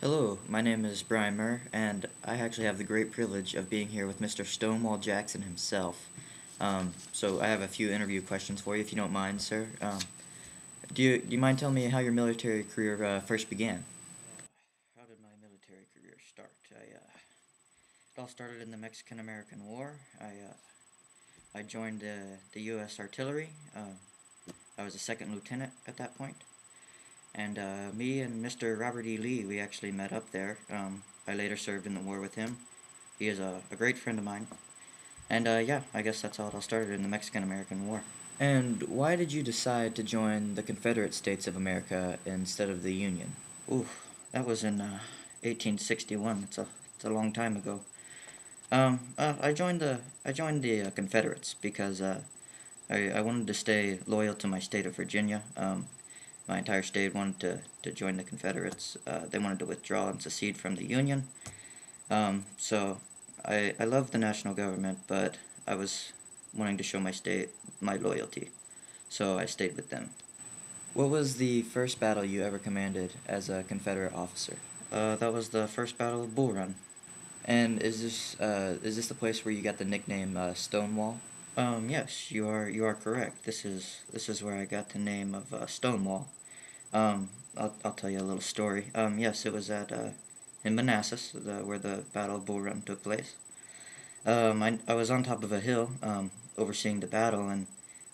Hello, my name is Brian Murr, and I actually have the great privilege of being here with Mr. Stonewall Jackson himself. So I have a few interview questions for you, if you don't mind, sir. Do you mind telling me how your military career first began? How did my military career start? It all started in the Mexican-American War. I joined the U.S. Artillery. I was a second lieutenant at that point. And me and Mr. Robert E. Lee, we actually met up there. I later served in the war with him. He is a great friend of mine. And yeah, I guess that's how it all started in the Mexican-American War. And why did you decide to join the Confederate States of America instead of the Union? Ooh, that was in 1861. It's a long time ago. I joined the Confederates because I wanted to stay loyal to my state of Virginia. My entire state wanted to join the Confederates. They wanted to withdraw and secede from the Union. So I love the national government, but I was wanting to show my state my loyalty. So I stayed with them. What was the first battle you ever commanded as a Confederate officer? That was the first Battle of Bull Run. And is this the place where you got the nickname Stonewall? Yes, you are correct. This is where I got the name of Stonewall. I'll tell you a little story. Yes, it was at in Manassas, where the Battle of Bull Run took place. I was on top of a hill, overseeing the battle, and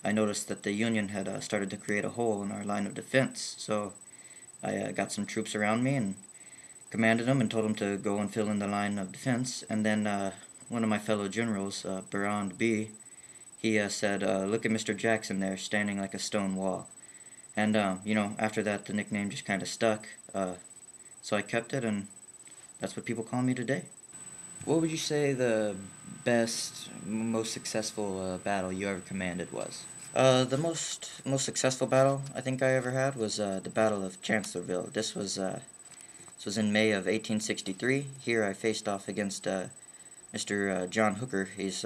I noticed that the Union had started to create a hole in our line of defense. So I got some troops around me and commanded them and told them to go and fill in the line of defense. And then one of my fellow generals, Bryan, he said, "Look at Mr. Jackson there, standing like a stone wall." And after that, the nickname just kind of stuck. So I kept it, and that's what people call me today. What would you say the best, most successful battle you ever commanded was? The most successful battle I think I ever had was the Battle of Chancellorsville. This was in May of 1863. Here I faced off against Mr. John Hooker. He's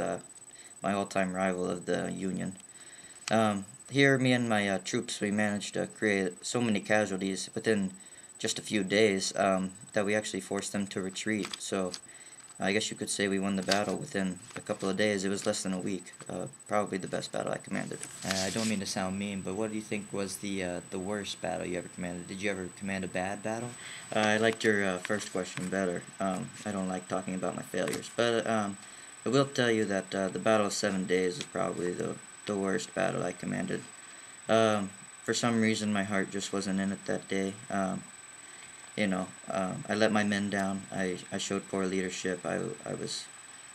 my all-time rival of the Union. Here, me and my troops, we managed to create so many casualties within just a few days that we actually forced them to retreat. So I guess you could say we won the battle within a couple of days. It was less than a week. Probably the best battle I commanded. I don't mean to sound mean, but what do you think was the worst battle you ever commanded? Did you ever command a bad battle? I liked your first question better. I don't like talking about my failures, but I will tell you that the Battle of 7 Days is probably the worst battle I commanded. For some reason, my heart just wasn't in it that day. I let my men down. I showed poor leadership. I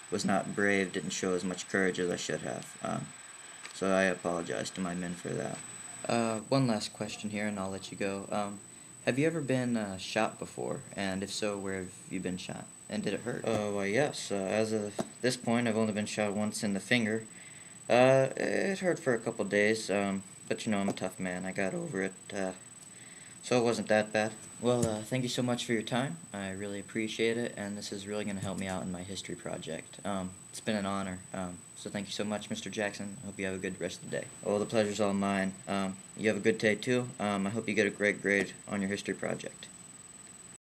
was not brave, didn't show as much courage as I should have. So I apologize to my men for that. One last question here, and I'll let you go. Have you ever been shot before? And if so, where have you been shot? And did it hurt? Well, yes. As of this point, I've only been shot once in the finger. It hurt for a couple days, but I'm a tough man. I got over it. So it wasn't that bad. Well, thank you so much for your time. I really appreciate it, and this is really going to help me out in my history project. It's been an honor. So thank you so much, Mr. Jackson. I hope you have a good rest of the day. Oh, the pleasure's all mine. You have a good day, too. I hope you get a great grade on your history project.